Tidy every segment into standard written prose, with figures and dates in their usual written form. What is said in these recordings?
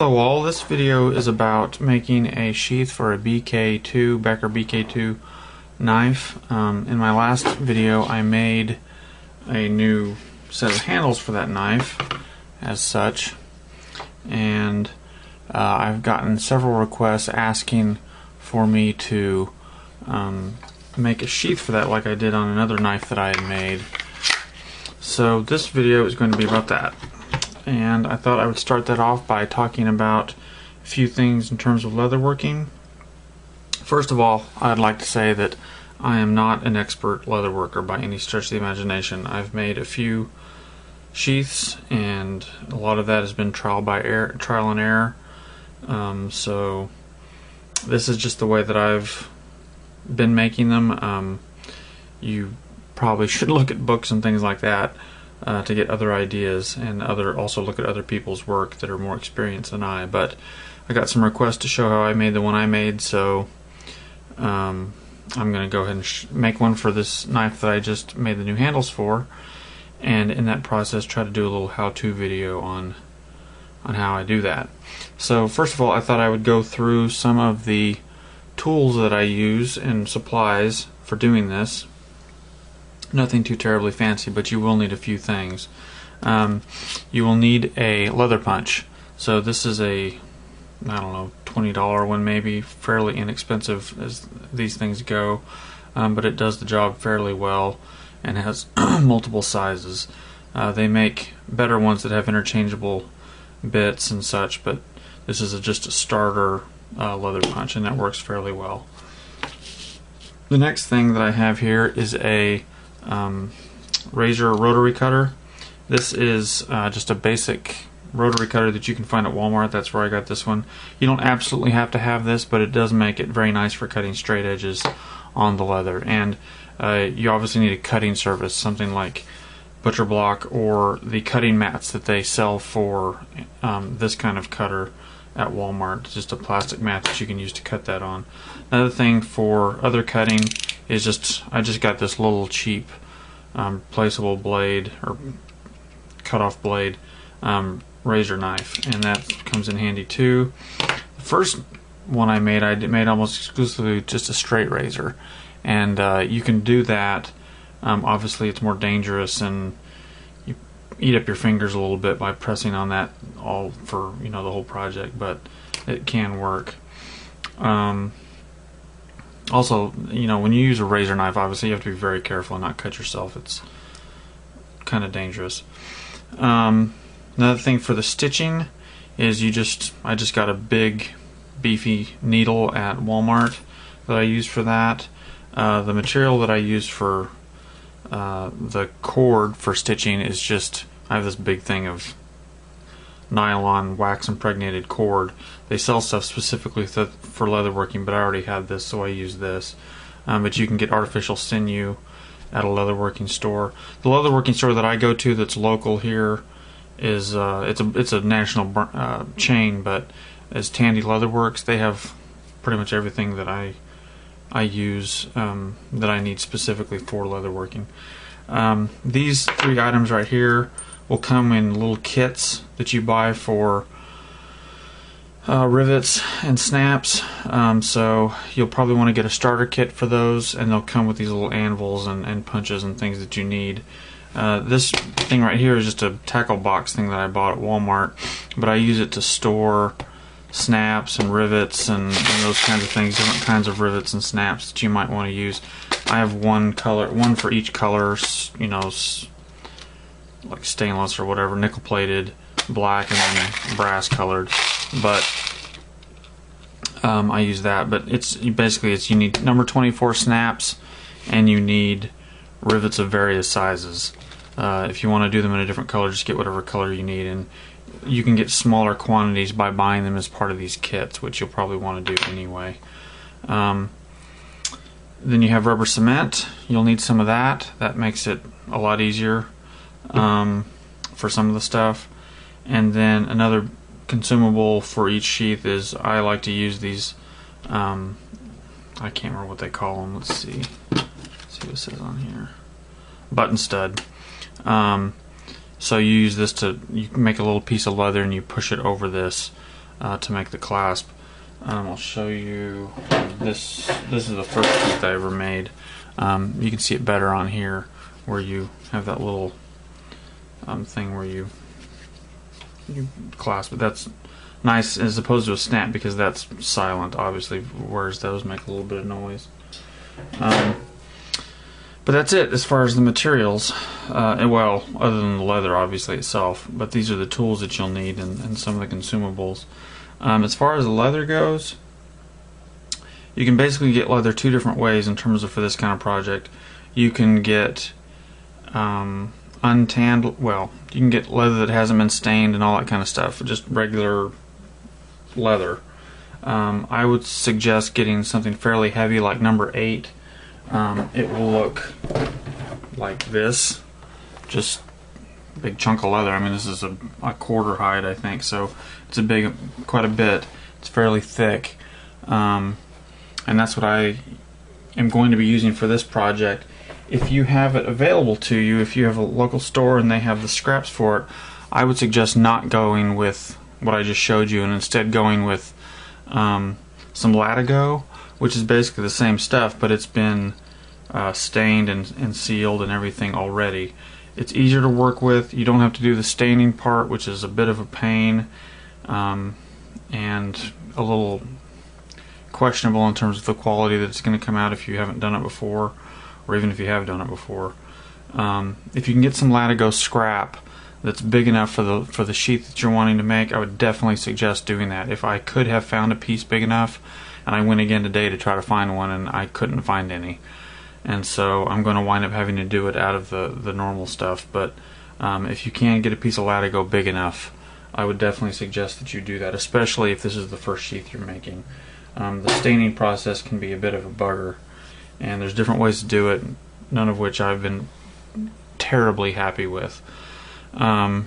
Hello all, this video is about making a sheath for a BK2, Becker BK2 knife. In my last video I made a new set of handles for that knife as such, and I've gotten several requests asking for me to make a sheath for that like I did on another knife that I had made. So this video is going to be about that. And I thought I would start that off by talking about a few things in terms of leatherworking. First of all, I'd like to say that I am not an expert leatherworker by any stretch of the imagination. I've made a few sheaths, and a lot of that has been trial and error. So this is just the way that I've been making them. You probably should look at books and things like that to get other ideas, and also look at other people's work that are more experienced than I. But I got some requests to show how I made the one I made, so I'm going to go ahead and make one for this knife that I just made the new handles for, and in that process try to do a little how-to video on how I do that. So first of all, I thought I would go through some of the tools that I use and supplies for doing this. Nothing too terribly fancy, but you will need a few things. You will need a leather punch. So this is a, I don't know, $20 one maybe, fairly inexpensive as these things go, but it does the job fairly well and has multiple sizes. They make better ones that have interchangeable bits and such, but this is just a starter leather punch, and that works fairly well. The next thing that I have here is a razor rotary cutter. This is just a basic rotary cutter that you can find at Walmart. That's where I got this one. You don't absolutely have to have this, but it does make it very nice for cutting straight edges on the leather. And you obviously need a cutting service, something like Butcher Block or the cutting mats that they sell for this kind of cutter at Walmart. It's just a plastic mat that you can use to cut that on. Another thing for other cutting is I just got this little cheap placeable blade or cut-off blade razor knife, and that comes in handy too. The first one I made almost exclusively just a straight razor, and you can do that. Obviously it's more dangerous, and you eat up your fingers a little bit by pressing on that all for the whole project, but it can work. Also, when you use a razor knife, obviously you have to be very careful and not cut yourself. It's kind of dangerous. Another thing for the stitching is I just got a big beefy needle at Walmart that I use for that. The material that I use for the cord for stitching is I have this big thing of nylon wax impregnated cord. They sell stuff specifically for leatherworking, but I already had this, so I use this. But you can get artificial sinew at a leatherworking store. The leatherworking store that I go to that's local here is it's a national chain, but as Tandy Leatherworks, they have pretty much everything that I use that I need specifically for leatherworking. These three items right here will come in little kits that you buy for rivets and snaps. So you'll probably want to get a starter kit for those, and they'll come with these little anvils and punches and things that you need. This thing right here is just a tackle box thing that I bought at Walmart, but I use it to store snaps and rivets and those kinds of things, different kinds of rivets and snaps that you might want to use. I have one for each color, like stainless or whatever, nickel plated, black, and then brass colored. But I use that. But you need number 24 snaps, and you need rivets of various sizes. If you want to do them in a different color, just get whatever color you need, and you can get smaller quantities by buying them as part of these kits, which you'll probably want to do anyway. Then you have rubber cement. You'll need some of that. That makes it a lot easier for some of the stuff. And then another consumable for each sheath is I like to use these, I can't remember what they call them. Let's see what it says on here. Button stud. So you use this you make a little piece of leather and you push it over this to make the clasp. I'll show you this. This is the first sheath I ever made. You can see it better on here, where you have that little thing where you clasp it. That's nice as opposed to a snap, because that's silent, obviously, whereas those make a little bit of noise. But that's it as far as the materials. Well, other than the leather, obviously, itself. But these are the tools that you'll need, and some of the consumables. As far as the leather goes, you can basically get leather two different ways in terms of for this kind of project. You can get untanned, well, you can get leather that hasn't been stained and all that kind of stuff, just regular leather. I would suggest getting something fairly heavy like number 8. It will look like this, just a big chunk of leather. I mean, this is a quarter hide, I think, so it's quite a bit. It's fairly thick, and that's what I am going to be using for this project. If you have it available to you, if you have a local store and they have the scraps for it, I would suggest not going with what I just showed you, and instead going with some Latigo, which is basically the same stuff, but it's been stained and sealed and everything already. It's easier to work with. You don't have to do the staining part, which is a bit of a pain and a little questionable in terms of the quality that's going to come out if you haven't done it before, or even if you have done it before. If you can get some Latigo scrap that's big enough for the sheath that you're wanting to make, I would definitely suggest doing that. If I could have found a piece big enough, and I went again today to try to find one, and I couldn't find any, and so I'm going to wind up having to do it out of the normal stuff. But if you can get a piece of Latigo big enough, I would definitely suggest that you do that, especially if this is the first sheath you're making. The staining process can be a bit of a bugger, and there's different ways to do it, none of which I've been terribly happy with. The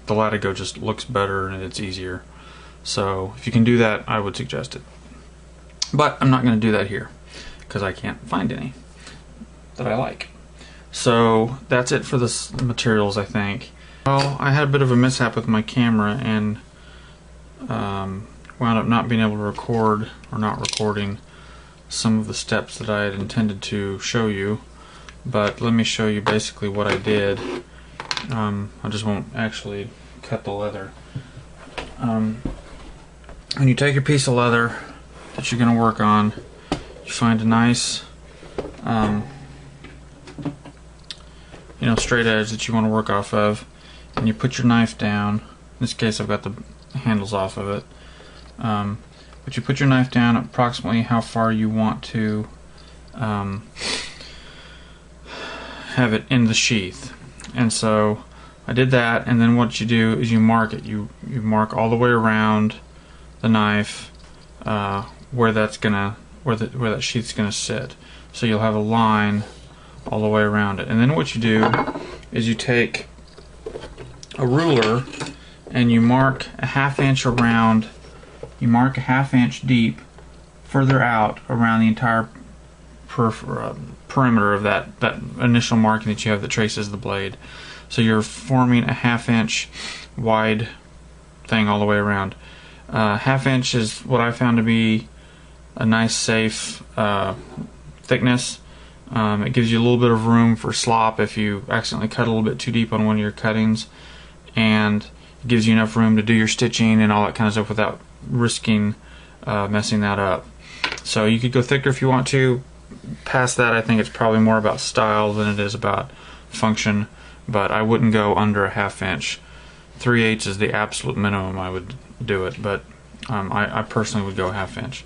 Latigo just looks better and it's easier, so if you can do that, I would suggest it. But I'm not going to do that here because I can't find any that I like. So that's it for the materials, I think. Well, I had a bit of a mishap with my camera and wound up not being able to record, or not recording, some of the steps that I had intended to show you. But let me show you basically what I did. I just won't actually cut the leather. When you take your piece of leather that you're going to work on, you find a nice straight edge that you want to work off of, and you put your knife down. In this case I've got the handles off of it, but you put your knife down approximately how far you want to have it in the sheath. And so I did that, and then what you do is you mark it. You mark all the way around the knife where that sheath's gonna sit. So you'll have a line all the way around it. And then what you do is you take a ruler and you mark a 1/2 inch around. You mark a 1/2 inch deep further out around the entire perimeter of that initial marking that you have that traces the blade. So you're forming a 1/2 inch wide thing all the way around. 1/2 inch is what I found to be a nice safe thickness. It gives you a little bit of room for slop if you accidentally cut a little bit too deep on one of your cuttings, and it gives you enough room to do your stitching and all that kind of stuff without risking messing that up. So you could go thicker if you want to. Past that, I think it's probably more about style than it is about function, but I wouldn't go under a 1/2 inch. 3/8 is the absolute minimum I would do it, but I personally would go 1/2 inch.